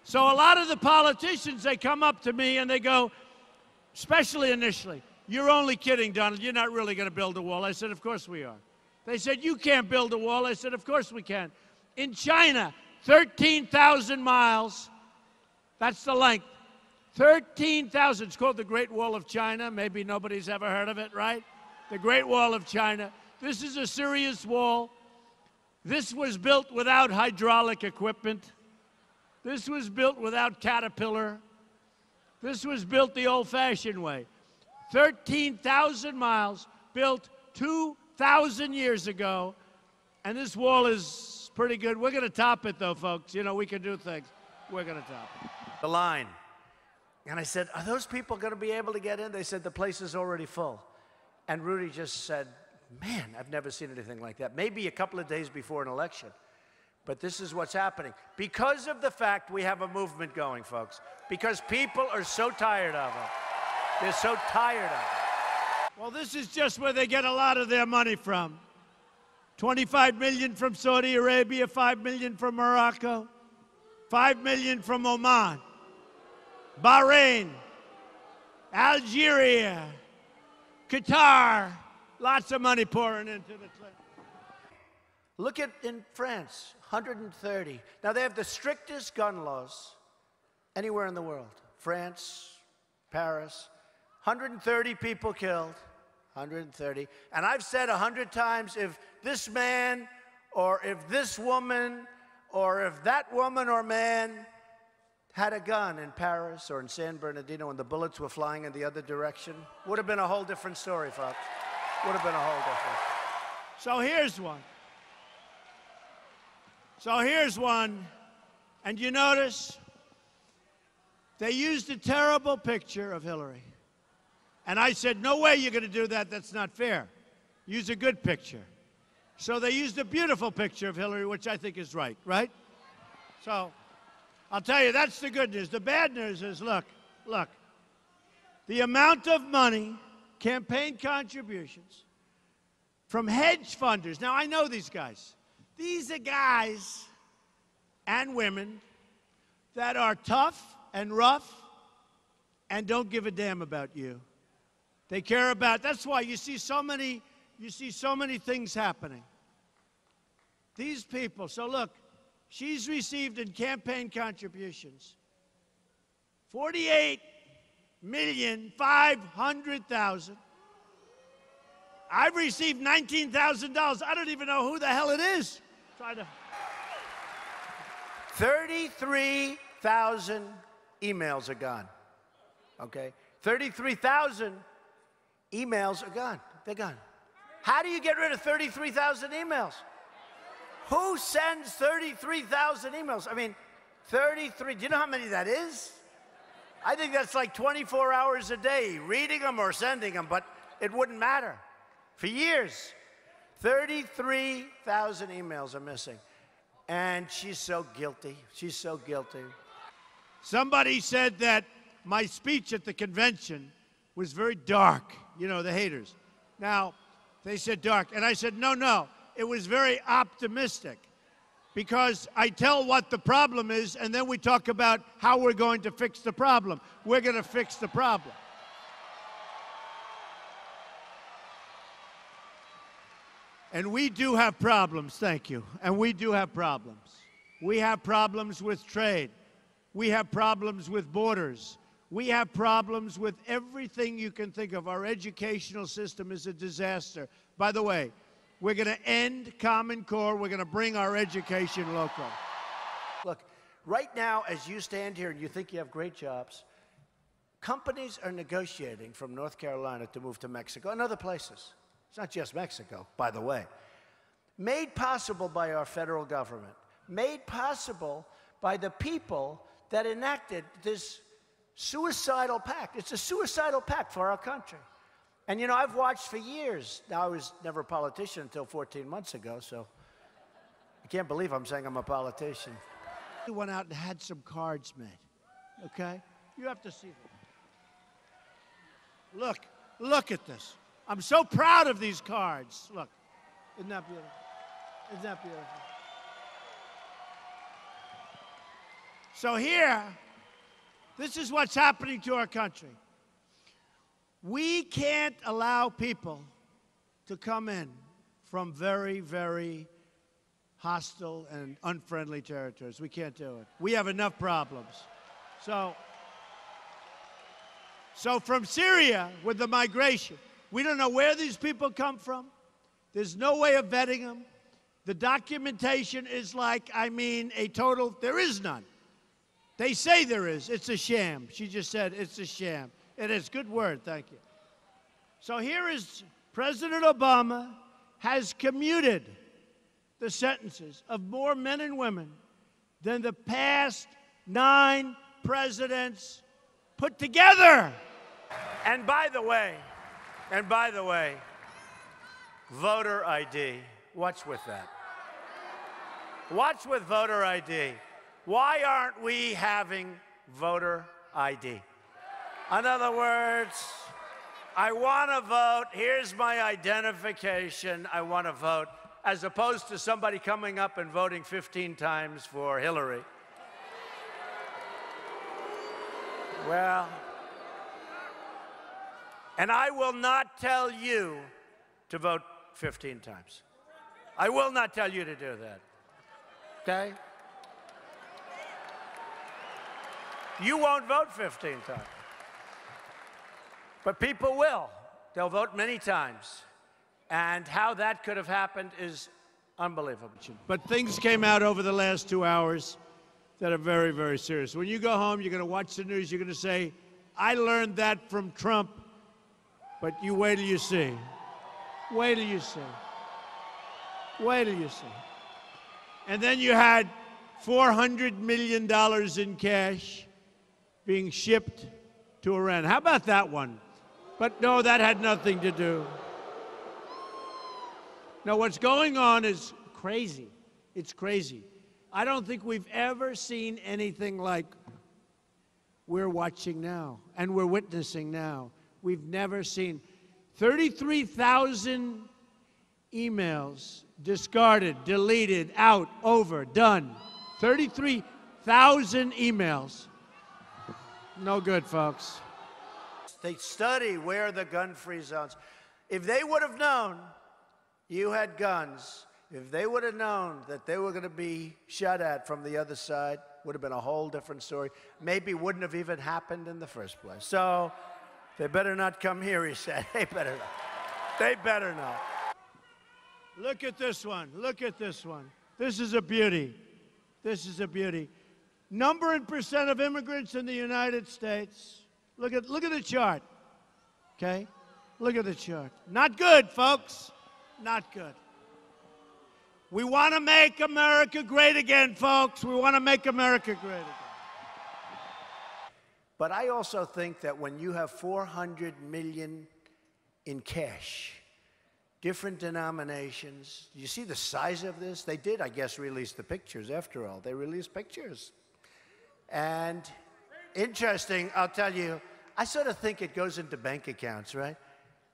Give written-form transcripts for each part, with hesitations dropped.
So a lot of the politicians, they come up to me and they go, especially initially, "You're only kidding, Donald. You're not really going to build a wall." I said, "Of course we are." They said, "You can't build a wall." I said, "Of course we can." In China, 13,000 miles. That's the length. 13,000. It's called the Great Wall of China. Maybe nobody's ever heard of it, right? The Great Wall of China. This is a serious wall. This was built without hydraulic equipment. This was built without Caterpillar. This was built the old-fashioned way. 13,000 miles, built 2,000 years ago, and this wall is pretty good. We're going to top it, though, folks. You know, we can do things. We're going to top it. The line. And I said, "Are those people going to be able to get in?" They said, "The place is already full." And Rudy just said, "Man, I've never seen anything like that." Maybe a couple of days before an election. But this is what's happening. Because of the fact we have a movement going, folks. Because people are so tired of it. They're so tired of it. Well, this is just where they get a lot of their money from. 25 million from Saudi Arabia, 5 million from Morocco, 5 million from Oman, Bahrain, Algeria, Qatar. Lots of money pouring into the Clinton. Look at in France, 130. Now, they have the strictest gun laws anywhere in the world. France, Paris, 130 people killed, 130. And I've said 100 times, if this man or if this woman or if that woman or man had a gun in Paris or in San Bernardino and the bullets were flying in the other direction, would have been a whole different story, folks. Would have been a whole different. So here's one. So here's one, and you notice they used a terrible picture of Hillary. And I said, "No way you're going to do that. That's not fair. Use a good picture." So they used a beautiful picture of Hillary, which I think is right? So I'll tell you, that's the good news. The bad news is, look, the amount of money, campaign contributions from hedge funders. Now, I know these guys. These are guys and women that are tough and rough and don't give a damn about you. They care about, that's why you see so many things happening. These people, so look, she's received in campaign contributions $48,500,000. I've received $19,000. I don't even know who the hell it is. 33,000 emails are gone. Okay? 33,000 emails are gone. They're gone. How do you get rid of 33,000 emails? Who sends 33,000 emails? I mean, 33, do you know how many that is? I think that's like 24 hours a day, reading them or sending them, but it wouldn't matter. For years, 33,000 emails are missing. And she's so guilty. She's so guilty. Somebody said that my speech at the convention was very dark, you know, the haters. Now, they said dark, and I said, no, it was very optimistic, because I tell what the problem is, and then we talk about how we're going to fix the problem. We're going to fix the problem. And we do have problems, thank you. And we do have problems. We have problems with trade. We have problems with borders. We have problems with everything you can think of. Our educational system is a disaster. By the way, we're going to end Common Core. We're going to bring our education local. Look, right now, as you stand here and you think you have great jobs, companies are negotiating from North Carolina to move to Mexico and other places. It's not just Mexico, by the way. Made possible by our federal government. Made possible by the people that enacted this suicidal pact. It's a suicidal pact for our country. And, you know, I've watched for years. Now, I was never a politician until 14 months ago, so I can't believe I'm saying I'm a politician. We went out and had some cards made, okay? You have to see them. Look at this. I'm so proud of these cards. Look, isn't that beautiful? Isn't that beautiful? So here, this is what's happening to our country. We can't allow people to come in from very, very hostile and unfriendly territories. We can't do it. We have enough problems. So from Syria, with the migration, we don't know where these people come from. There's no way of vetting them. The documentation is like, a total, there is none. They say there is. It's a sham. She just said it's a sham. It is. Good word. Thank you. So here is President Obama has commuted the sentences of more men and women than the past 9 presidents put together. And by the way, voter ID. Watch with that. Watch with voter ID. Why aren't we having voter ID? In other words, I want to vote. Here's my identification. I want to vote, as opposed to somebody coming up and voting 15 times for Hillary. Well, and I will not tell you to vote 15 times. I will not tell you to do that. Okay? You won't vote 15 times. But people will. They'll vote many times. And how that could have happened is unbelievable. But things came out over the last 2 hours that are very, very serious. When you go home, you're going to watch the news, you're going to say, I learned that from Trump. But you wait till you see. Wait till you see. Wait till you see. And then you had $400 million in cash being shipped to Iran. How about that one? But no, that had nothing to do. Now, what's going on is crazy. It's crazy. I don't think we've ever seen anything like we're watching now and we're witnessing now. We've never seen 33,000 emails discarded, deleted, out, over, done. 33,000 emails. No good, folks. They study where the gun-free zones. If they would have known you had guns, if they would have known that they were going to be shot at from the other side, would have been a whole different story. Maybe wouldn't have even happened in the first place. So they better not come here, he said. They better not. They better not. Look at this one. Look at this one. This is a beauty. This is a beauty. Number and percent of immigrants in the United States. Look at the chart. Okay? Look at the chart. Not good, folks. Not good. We want to make America great again, folks. We want to make America great again. But I also think that when you have $400 million in cash, different denominations, you see the size of this? They did, I guess, release the pictures after all. They released pictures. And interesting, I'll tell you, I sort of think it goes into bank accounts, right?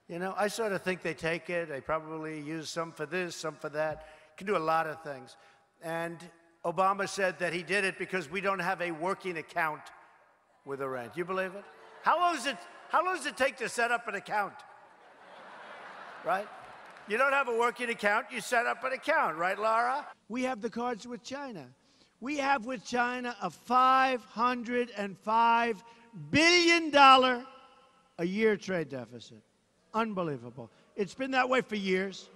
You know, I sort of think they take it, they probably use some for this, some for that. Can do a lot of things. And Obama said that he did it because we don't have a working account with Iran. Do you believe it? How long does it take to set up an account? Right? You don't have a working account, you set up an account, right, Laura? We have the cards with China. We have with China a $505 billion a year trade deficit. Unbelievable. It's been that way for years.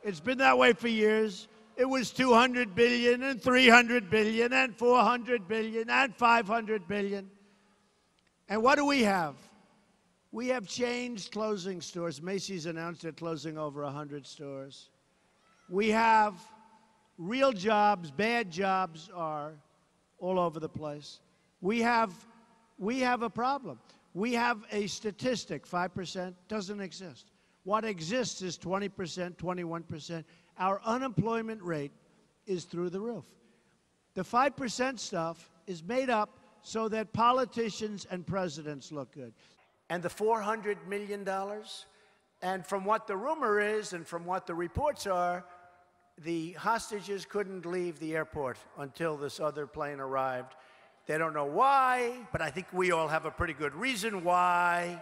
It's been that way for years. It was 200 billion and 300 billion and 400 billion and 500 billion. And what do we have? We have changed closing stores. Macy's announced they're closing over 100 stores. We have real jobs, bad jobs are all over the place. We have a problem. We have a statistic, 5% doesn't exist. What exists is 20%, 21%. Our unemployment rate is through the roof. The 5% stuff is made up so that politicians and presidents look good. And the $400 million, and from what the rumor is and from what the reports are, the hostages couldn't leave the airport until this other plane arrived. They don't know why, but I think we all have a pretty good reason why.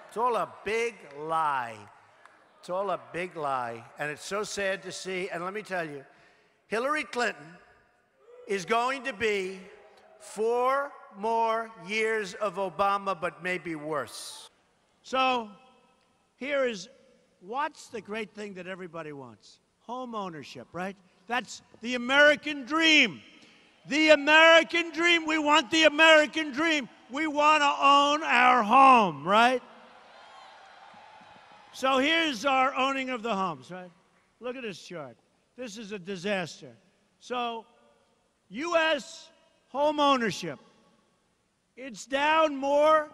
It's all a big lie. It's all a big lie, and it's so sad to see. And let me tell you, Hillary Clinton is going to be 4 more years of Obama, but maybe worse. So here is what's the great thing that everybody wants? Home ownership, right? That's the American dream. The American dream. We want the American dream. We want to own our home, right? So here's our owning of the homes, right? Look at this chart. This is a disaster. So U.S. home ownership, it's down more.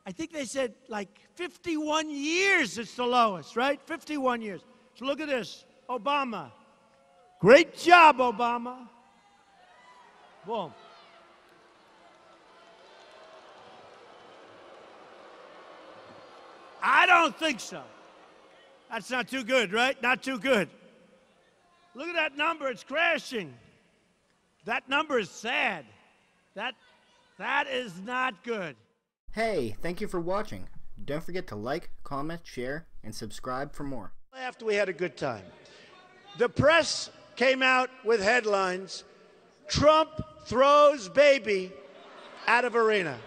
I think they said like 51 years it's the lowest, right? 51 years. So look at this. Obama. Great job, Obama. Boom. I don't think so. That's not too good, right? Not too good. Look at that number. It's crashing. That number is sad. That is not good. Hey, thank you for watching. Don't forget to like, comment, share, and subscribe for more. After we had a good time. The press came out with headlines, Trump throws baby out of arena.